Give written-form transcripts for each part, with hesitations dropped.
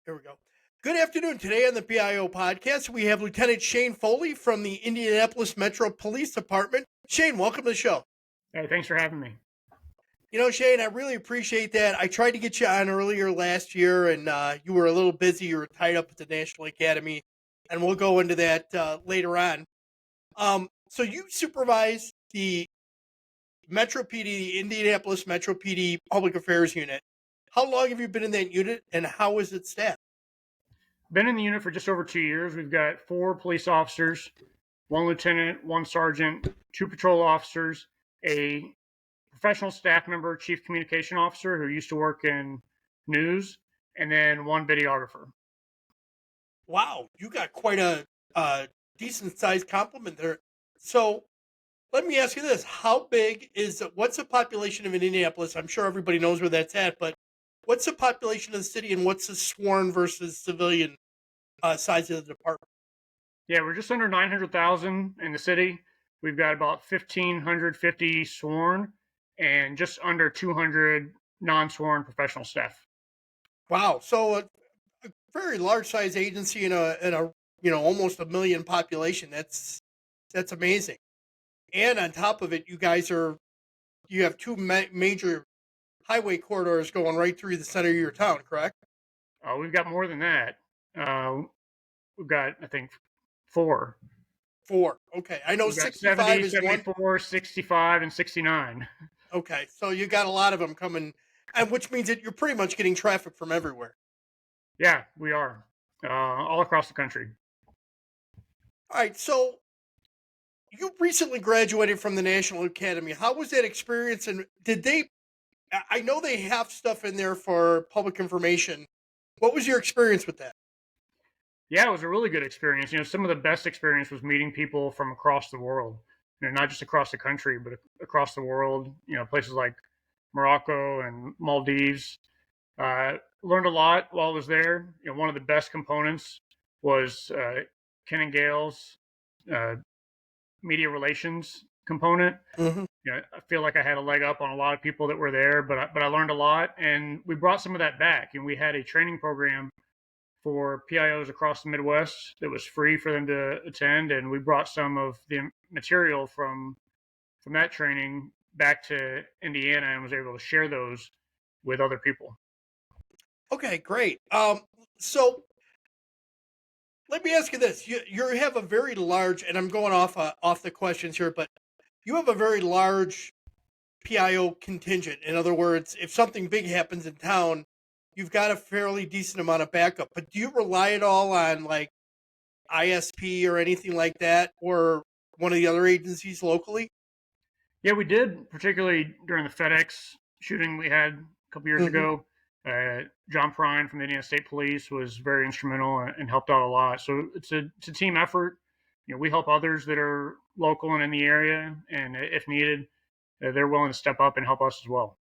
Here we go. Good afternoon. Today on the PIO podcast, we have Lieutenant Shane Foley from the Indianapolis Metro Police Department. Shane, welcome to the show. Hey, thanks for having me. Shane, I really appreciate that. I tried to get you on earlier last year, and you were a little busy. You were tied up at the National Academy, and we'll go into that later on. So you supervise the Metro PD, the Indianapolis Metro PD Public Affairs Unit. How long have you been in that unit, and how is it staffed? Been in the unit for just over 2 years. We've got 4 police officers, 1 lieutenant, 1 sergeant, 2 patrol officers, a professional staff member, chief communication officer who used to work in news, and then 1 videographer. Wow, you got quite a decent sized complement there. So let me ask you this: what's the population of Indianapolis? I'm sure everybody knows where that's at, but what's the population of the city, and what's the sworn versus civilian size of the department? Yeah, we're just under 900,000 in the city. We've got about 1,550 sworn and just under 200 non-sworn professional staff. Wow, so a very large size agency in a almost a million population. That's amazing. And on top of it, you have two major highway corridors going right through the center of your town, correct? We've got more than that. We've got, I think, 4. Four. Okay. I know We've got 65 70, is one. 74, 65, and 69. Okay. So you got a lot of them coming, and which means that you're pretty much getting traffic from everywhere. Yeah, we are. All across the country. All right. So you recently graduated from the National Academy. How was that experience? And I know they have stuff in there for public information. What was your experience with that? Yeah, it was a really good experience. Some of the best experience was meeting people from across the world. Not just across the country, but across the world. Places like Morocco and Maldives. Learned a lot while I was there. One of the best components was Ken and Gail's media relations component. Mm-hmm. I feel like I had a leg up on a lot of people that were there, but I learned a lot, and we brought some of that back. And we had a training program for PIOs across the Midwest that was free for them to attend, and we brought some of the material from that training back to Indiana and was able to share those with other people. Okay, great. So let me ask you this: you have a very large, and I'm going off the questions here, but you have a very large PIO contingent. In other words, if something big happens in town, you've got a fairly decent amount of backup. But do you rely at all on like ISP or anything like that, or one of the other agencies locally? Yeah, we did, particularly during the FedEx shooting we had a couple years Mm-hmm. ago. John Prine from the Indiana State Police was very instrumental and helped out a lot. So it's a team effort. We help others that are local and in the area, and if needed, they're willing to step up and help us as well.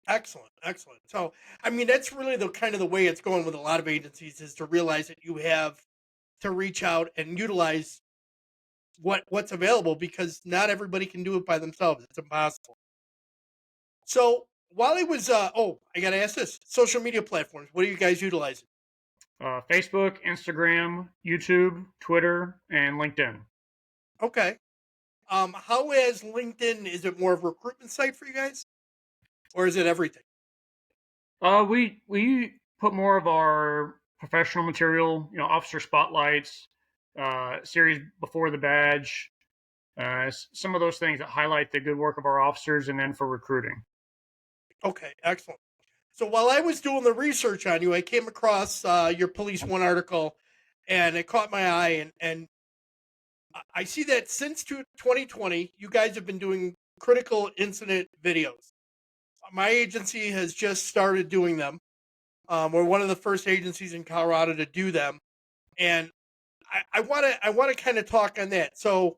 Excellent, excellent. So, I mean, that's really the kind of the way it's going with a lot of agencies is to realize that you have to reach out and utilize what's available because not everybody can do it by themselves. It's impossible. So, while he was, I got to ask this: social media platforms. What are you guys utilizing? Facebook, Instagram, YouTube, Twitter, and LinkedIn. Okay. How is LinkedIn? Is it more of a recruitment site for you guys, or is it everything? We put more of our professional material, officer spotlights, series before the badge, some of those things that highlight the good work of our officers, and then for recruiting. Okay, excellent. So while I was doing the research on you, I came across your Police One article, and it caught my eye. And I see that since 2020, you guys have been doing critical incident videos. My agency has just started doing them. We're one of the first agencies in Colorado to do them, and I want to kind of talk on that. So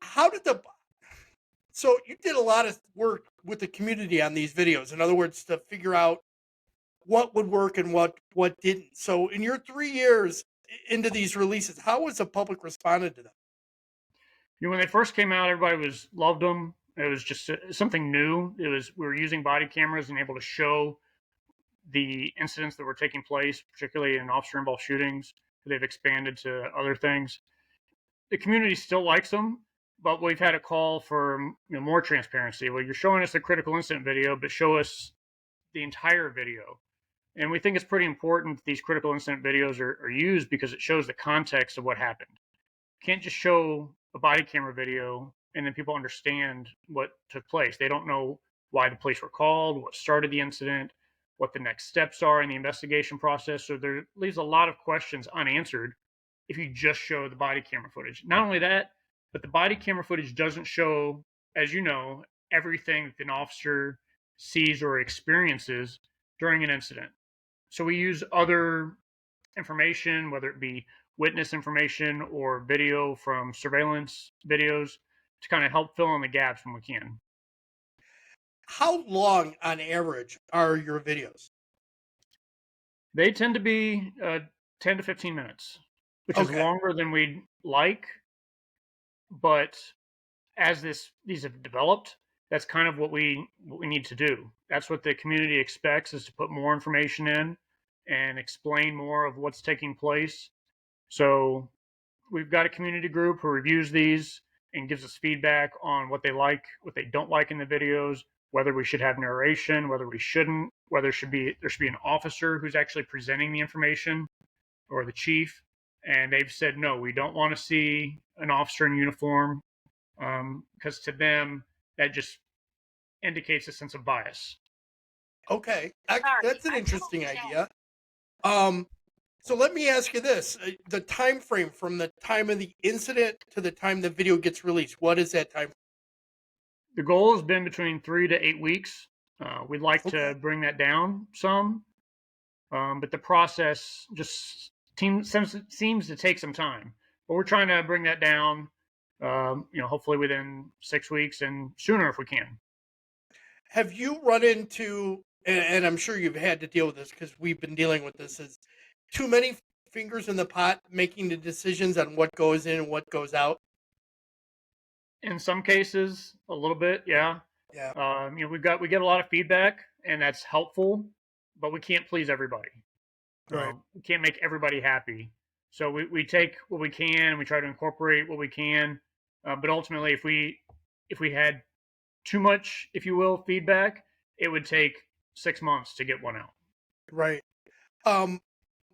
how did the so you did a lot of work with the community on these videos. In other words, to figure out what would work and what didn't. So in your 3 years into these releases, how has the public responded to them? When they first came out, everybody loved them. It was just something new. We were using body cameras and able to show the incidents that were taking place, particularly in officer-involved shootings. They've expanded to other things. The community still likes them, but we've had a call for more transparency. Well, you're showing us a critical incident video, but show us the entire video. And we think it's pretty important that these critical incident videos are used because it shows the context of what happened. You can't just show a body camera video and then people understand what took place. They don't know why the police were called, what started the incident, what the next steps are in the investigation process. So there leaves a lot of questions unanswered if you just show the body camera footage. Not only that, but the body camera footage doesn't show, as you know, everything that an officer sees or experiences during an incident. So we use other information, whether it be witness information or video from surveillance videos, to kind of help fill in the gaps when we can. How long, on average, are your videos? They tend to be 10 to 15 minutes, which is Okay. longer than we'd like. But as these have developed, that's kind of what we need to do. That's what the community expects, is to put more information in and explain more of what's taking place. So we've got a community group who reviews these and gives us feedback on what they like, what they don't like in the videos, whether we should have narration, whether we shouldn't, whether there should be an officer who's actually presenting the information, or the chief. And they've said, no, we don't want to see an officer in uniform, because to them that just indicates a sense of bias. Okay, that's an interesting idea. So let me ask you this: the time frame from the time of the incident to the time the video gets released. What is that time? The goal has been between 3 to 8 weeks. We'd like Okay. to bring that down some, but the process just seems to take some time. But we're trying to bring that down, hopefully within 6 weeks and sooner if we can. Have you run into, and I'm sure you've had to deal with this because we've been dealing with this, is too many fingers in the pot making the decisions on what goes in and what goes out? In some cases, a little bit, yeah. Yeah. We get a lot of feedback, and that's helpful, but we can't please everybody. Right. We can't make everybody happy. So we take what we can, we try to incorporate what we can, but ultimately, if we had too much, if you will, feedback, it would take 6 months to get one out. Right. Um,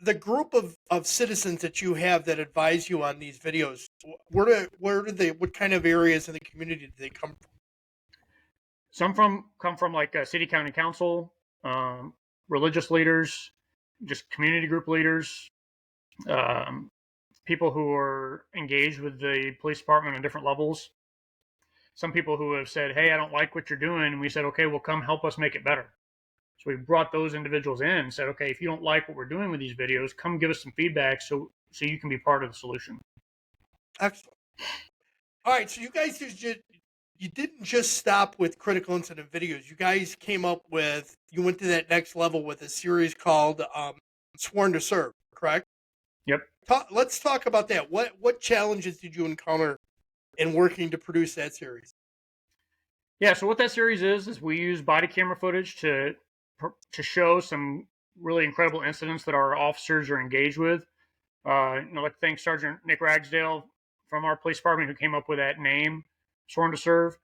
the group of citizens that you have that advise you on these videos, where do they, what kind of areas in the community do they come from? Some come from like city, county council, religious leaders, just community group leaders, um, people who are engaged with the police department on different levels. Some people who have said, "Hey, I don't like what you're doing," and we said, "Okay, well, come help us make it better." So we brought those individuals in and said, "Okay, if you don't like what we're doing with these videos, come give us some feedback so you can be part of the solution." Excellent. All right, so you guys you didn't just stop with critical incident videos. You guys came up with, you went to that next level with a series called Sworn to Serve, correct? Yep. Let's talk about that. What challenges did you encounter in working to produce that series? Yeah. So what that series is we use body camera footage to show some really incredible incidents that our officers are engaged with. I'd like to thank Sergeant Nick Ragsdale from our police department who came up with that name, Sworn to Serve.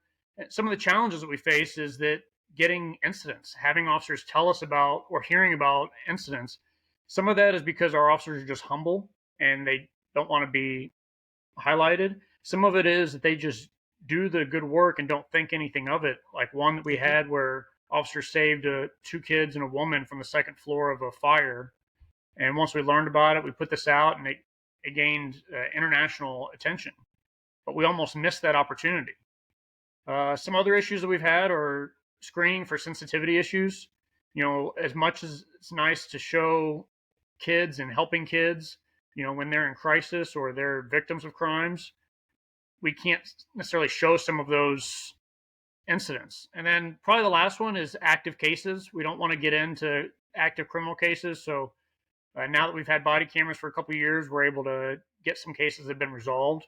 Some of the challenges that we face is that getting incidents, having officers tell us about or hearing about incidents. Some of that is because our officers are just humble and they don't want to be highlighted. Some of it is that they just do the good work and don't think anything of it. Like one that we had where officers saved 2 kids and a woman from the second floor of a fire. And once we learned about it, we put this out and it gained international attention. But we almost missed that opportunity. Some other issues that we've had are screening for sensitivity issues. As much as it's nice to show kids and helping kids, when they're in crisis or they're victims of crimes, we can't necessarily show some of those incidents. And then probably the last one is active cases. We don't want to get into active criminal cases. So now that we've had body cameras for a couple of years, we're able to get some cases that have been resolved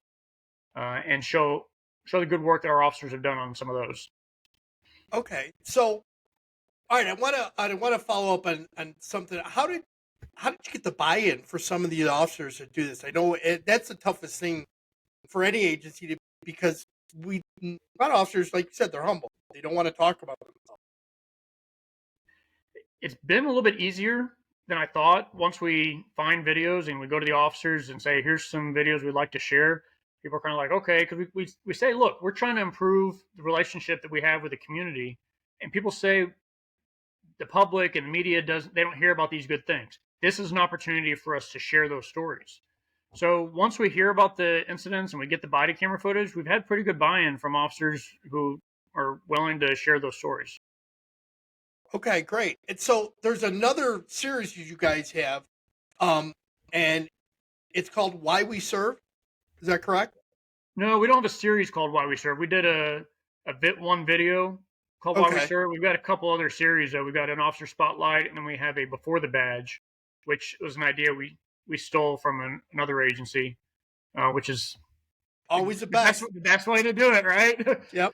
and show the good work that our officers have done on some of those. Okay, so All right, I want to follow up on something. How did you get the buy-in for some of the officers to do this? I know that's the toughest thing for any agency to, because a lot of officers, like you said, they're humble. They don't want to talk about themselves. It's been a little bit easier than I thought. Once we find videos and we go to the officers and say, here's some videos we'd like to share, people are kind of like, okay, because we say, look, we're trying to improve the relationship that we have with the community. And people say the public and the media they don't hear about these good things. This is an opportunity for us to share those stories. So once we hear about the incidents and we get the body camera footage, we've had pretty good buy-in from officers who are willing to share those stories. Okay, great. And so there's another series you guys have, and it's called Why We Serve. Is that correct? No, we don't have a series called Why We Serve. We did one video called Why We Okay. Serve. We've got a couple other series though. We've got an officer spotlight, and then we have a before the badge, which was an idea we stole from another agency, which is Always the best. the best way to do it, right? Yep.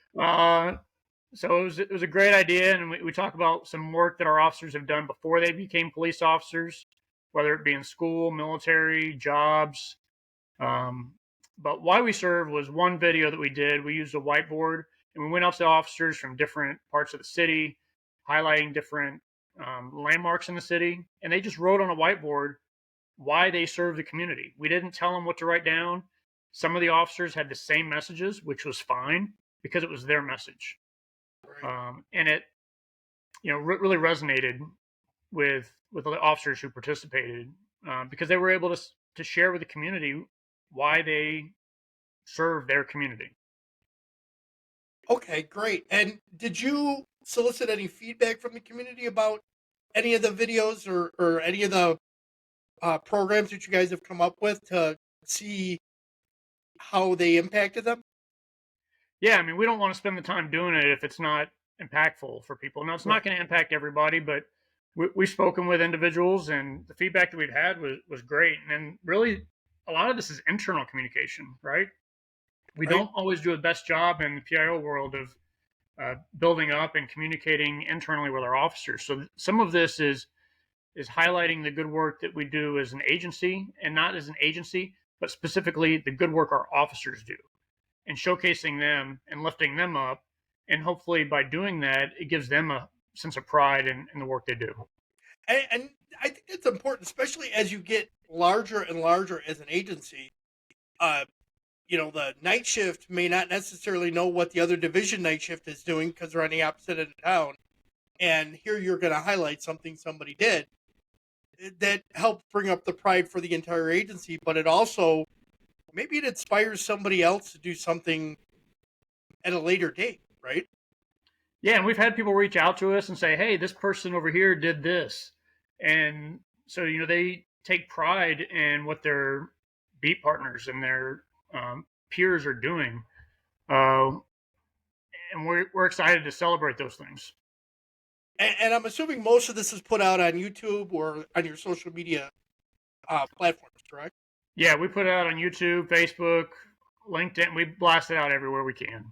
So it was a great idea, and we talk about some work that our officers have done before they became police officers, whether it be in school, military, jobs. Um, but Why We Serve was one video that we did. We used a whiteboard, and we went out to officers from different parts of the city, highlighting different landmarks in the city, and they just wrote on a whiteboard why they serve the community. We didn't tell them what to write down. Some of the officers had the same messages, which was fine because it was their message. Right. And it, really resonated with the officers who participated because they were able to share with the community why they serve their community. Okay, great. And did you solicit any feedback from the community about any of the videos or any of the programs that you guys have come up with to see how they impacted them? Yeah, I mean, we don't want to spend the time doing it if it's not impactful for people. Now, it's not Right. going to impact everybody, but we've spoken with individuals, and the feedback that we've had was great. And really, a lot of this is internal communication, right? We Right. don't always do the best job in the PIO world of building up and communicating internally with our officers. So some of this is highlighting the good work that we do as an agency, and not as an agency, but specifically the good work our officers do, and showcasing them and lifting them up. And hopefully, by doing that, it gives them a sense of pride in the work they do. And I think it's important, especially as you get larger and larger as an agency. Uh, the night shift may not necessarily know what the other division night shift is doing because they're on the opposite end of town. And here you're going to highlight something somebody did that helps bring up the pride for the entire agency, but it also maybe it inspires somebody else to do something at a later date, right? Yeah, and we've had people reach out to us and say, "Hey, this person over here did this," and so they take pride in what their beat partners and their peers are doing, uh, and we're excited to celebrate those things. And I'm assuming most of this is put out on YouTube or on your social media platforms, correct? Yeah, we put it out on YouTube, Facebook, LinkedIn. We blast it out everywhere we can.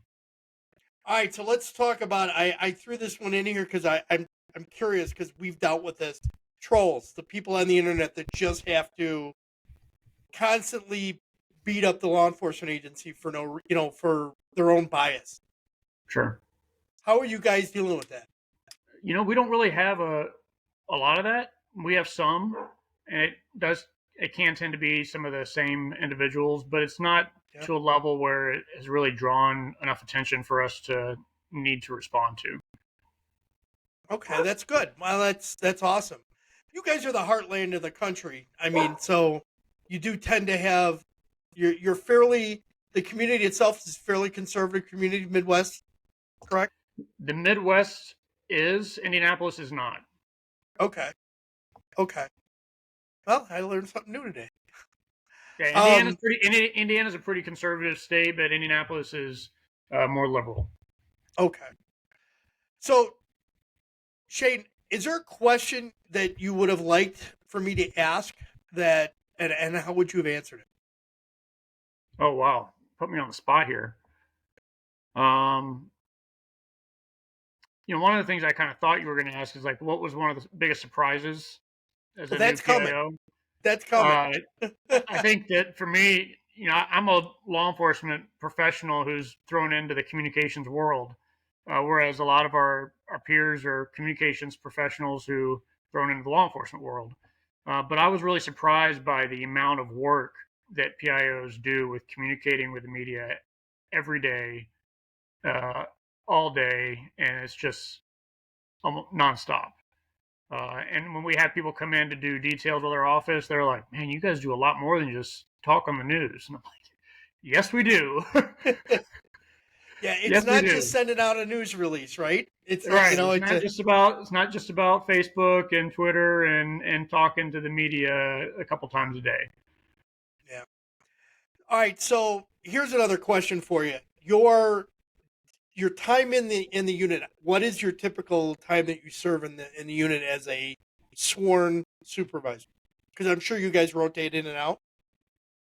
All right, so let's talk about. I threw this one in here because I'm curious because we've dealt with this trolls, the people on the internet that just have to constantly beat up the law enforcement agency for for their own bias. Sure. How are you guys dealing with that? We don't really have a lot of that. We have some, and it can tend to be some of the same individuals, but it's not Yeah. to a level where it has really drawn enough attention for us to need to respond to. Okay, that's good. Well, that's awesome. You guys are the heartland of the country. I mean, so you do tend to have you're fairly the community itself is fairly conservative community, Midwest, correct? The Midwest is, Indianapolis is not. Okay. Okay. Well, I learned something new today. Yeah, Um, Indiana's a pretty conservative state, but Indianapolis is more liberal. okay. So, Shane, is there a question that you would have liked for me to ask that, and how would you have answered it? Oh wow, put me on the spot here. Um, one of the things I kind of thought you were going to ask is like, what was one of the biggest surprises as Well, a new that's coming. PIO? That's coming. Uh, I think that for me, I'm a law enforcement professional who's thrown into the communications world, whereas a lot of our peers are communications professionals who thrown into the law enforcement world. But I was really surprised by the amount of work that PIOs do with communicating with the media every day, uh, all day, and it's just almost nonstop. And when we have people come in to do details of their office, they're like, "Man, you guys do a lot more than just talk on the news." And I'm like, "Yes, we do. Yeah, it's Yes, we not just do." sending out a news release, right? It's Right. it's It's not just about Facebook and Twitter and talking to the media a couple times a day. yeah. All right, so here's another question for you. Your time in the unit. What is your typical time that you serve in the unit as a sworn supervisor? Because I'm sure you guys rotate in and out.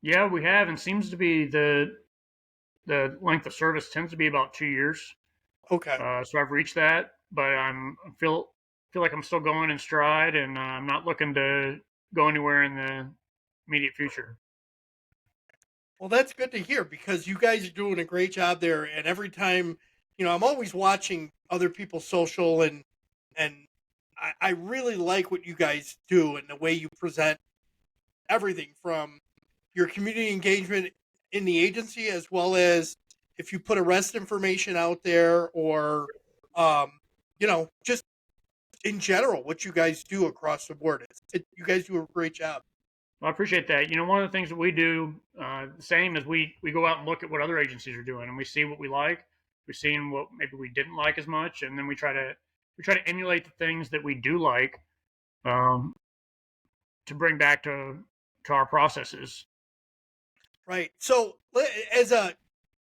Yeah, we have, and seems to be the length of service tends to be about 2 years. Okay. So I've reached that, but feel like I'm still going in stride, and I'm not looking to go anywhere in the immediate future. Well, that's good to hear because you guys are doing a great job there. And every time, I'm always watching other people's social and I really like what you guys do and the way you present everything from your community engagement in the agency as well as if you put arrest information out there or, um, just in general, what you guys do across the board. You guys do a great job. Well, I appreciate that. One of the things that we do, the same as we go out and look at what other agencies are doing, and we see what we like. We've seen what maybe we didn't like as much, and then we try to emulate the things that we do like, um, to bring back to our processes. Right. So,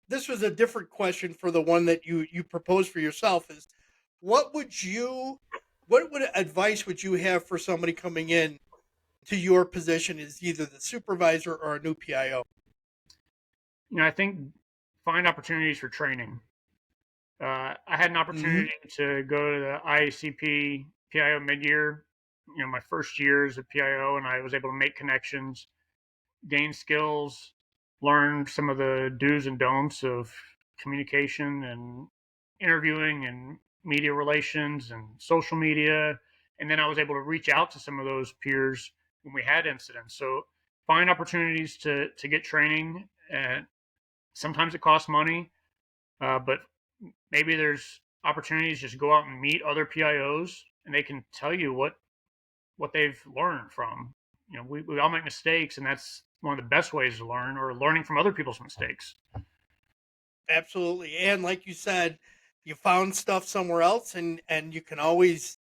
this was a different question for the one that you proposed for yourself is what would you what would advice would you have for somebody coming in to your position as either the supervisor or a new PIO? I think find opportunities for training. I had an Mm-hmm. opportunity to go to the IACP PIO mid-year, my first year as a PIO, and I was able to make connections, gain skills, learn some of the do's and don'ts of communication and interviewing and media relations and social media. And then I was able to reach out to some of those peers when we had incidents. So find opportunities to get training. And sometimes it costs money, but maybe there's opportunities just go out and meet other PIOs and they can tell you what they've learned from. We all make mistakes, and that's one of the best ways to learn, or learning from other people's mistakes. Absolutely. And like you said, you found stuff somewhere else and you can always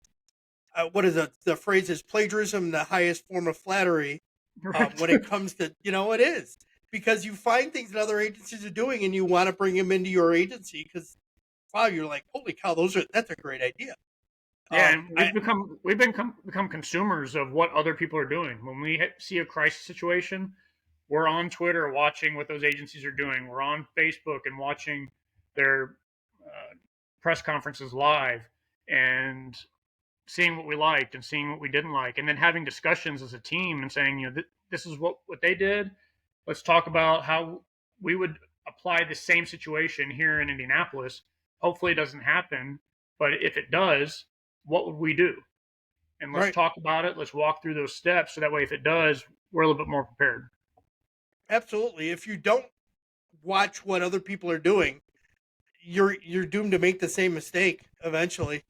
what is the phrase is plagiarism the highest form of flattery Right. when it comes to it is because you find things that other agencies are doing and you want to bring them into your agency because wow you're like holy cow that's a great idea. Yeah, and I we've become consumers of what other people are doing. When we see a crisis situation, we're on Twitter watching what those agencies are doing. We're on Facebook and watching their press conferences live and seeing what we liked and seeing what we didn't like, and then having discussions as a team and saying, this is what they did. Let's talk about how we would apply the same situation here in Indianapolis. Hopefully, it doesn't happen, but if it does, what would we do? And let's right talk about it. Let's walk through those steps so that way, if it does, we're a little bit more prepared. absolutely if you don't watch what other people are doing you're doomed to make the same mistake eventually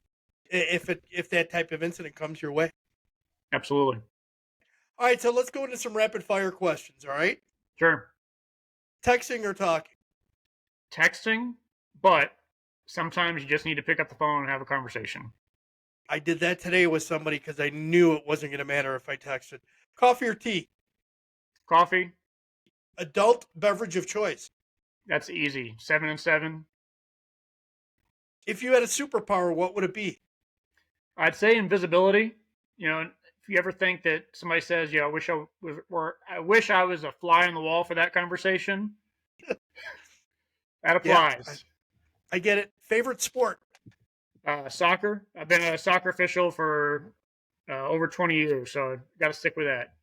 if that type of incident comes your way. Absolutely. All right, so let's go into some rapid fire questions. All right, Sure. texting or talking? Texting, but sometimes you just need to pick up the phone and have a conversation. I did that today with somebody because I knew it wasn't going to matter if I texted. Coffee or tea? Coffee, Adult beverage of choice. that's easy. 7 and 7. If you had a superpower, what would it be? I'd say invisibility. If you ever think that somebody says, "Yeah, I wish I was a fly on the wall for that conversation," that Yeah, applies. I get it. Favorite sport? Soccer. I've been a soccer official for over 20 years, so I've got to stick with that.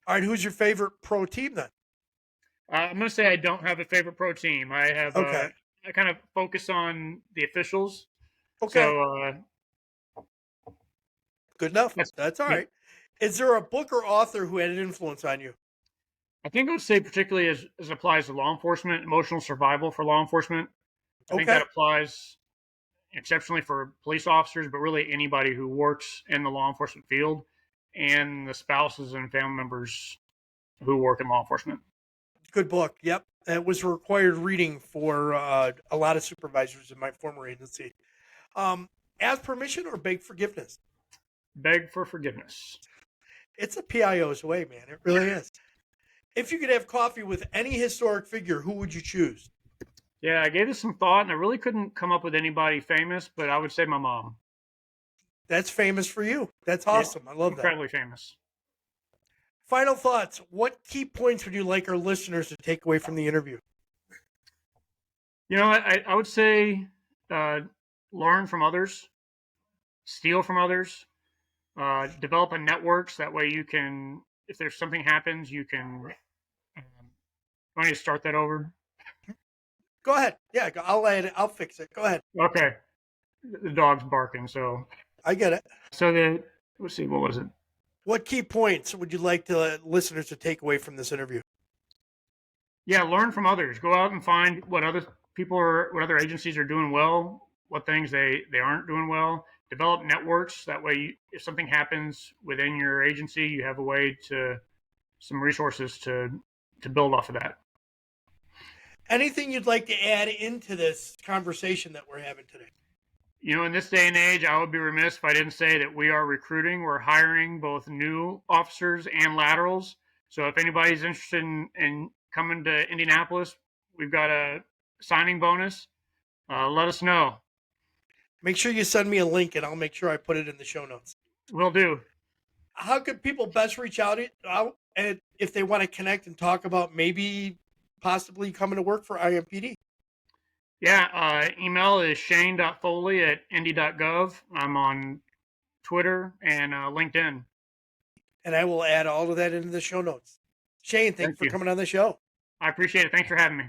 All right, who's your favorite pro team then? I'm going to say I don't have a favorite pro team. Okay. I kind of focus on the officials. Okay. So Good enough. that's, That's all yeah, right. Is there a book or author who had an influence on you? I think I would say particularly as it applies to law enforcement, emotional survival for law enforcement. I think that Okay. applies exceptionally for police officers, but really anybody who works in the law enforcement field and the spouses and family members who work in law enforcement. Good book. Yep. It was required reading for a lot of supervisors in my former agency. Um, Ask permission or beg forgiveness? Beg for forgiveness. It's a PIO's way, man. It really is. If you could have coffee with any historic figure, who would you choose? Yeah, I gave this some thought, and I really couldn't come up with anybody famous, but I would say my mom. That's famous for you. That's Yeah, awesome. I love that. incredibly famous. Final thoughts. What key points would you like our listeners to take away from the interview? You know, I would say learn from others, steal from others, develop a network so that way you can, if there's something happens, you can. I need to start that over. Go ahead. Yeah, I'll add it. I'll fix it. Go ahead. Okay, the dog's barking. So, I get it. let's see, what was it? What key points would you like the listeners to take away from this interview? Yeah, learn from others. Go out and find what other what other agencies are doing well, what things they aren't doing well. Develop networks. That way, if something happens within your agency, you have a way to some resources to build off of that. Anything you'd like to add into this conversation that we're having today? You know, in this day and age, I would be remiss if I didn't say that we are recruiting. We're hiring both new officers and laterals. So if anybody's interested in coming to Indianapolis, we've got a signing bonus. Let us know. Make sure you send me a link and I'll make sure I put it in the show notes. Will do. How could people best reach out and if they want to connect and talk about maybe possibly coming to work for IMPD? Yeah, email is shane.foley@indy.gov. I'm on Twitter and LinkedIn. And I will add all of that into the show notes. Shane, thank you Thank for you. coming on the show. I appreciate it. Thanks for having me.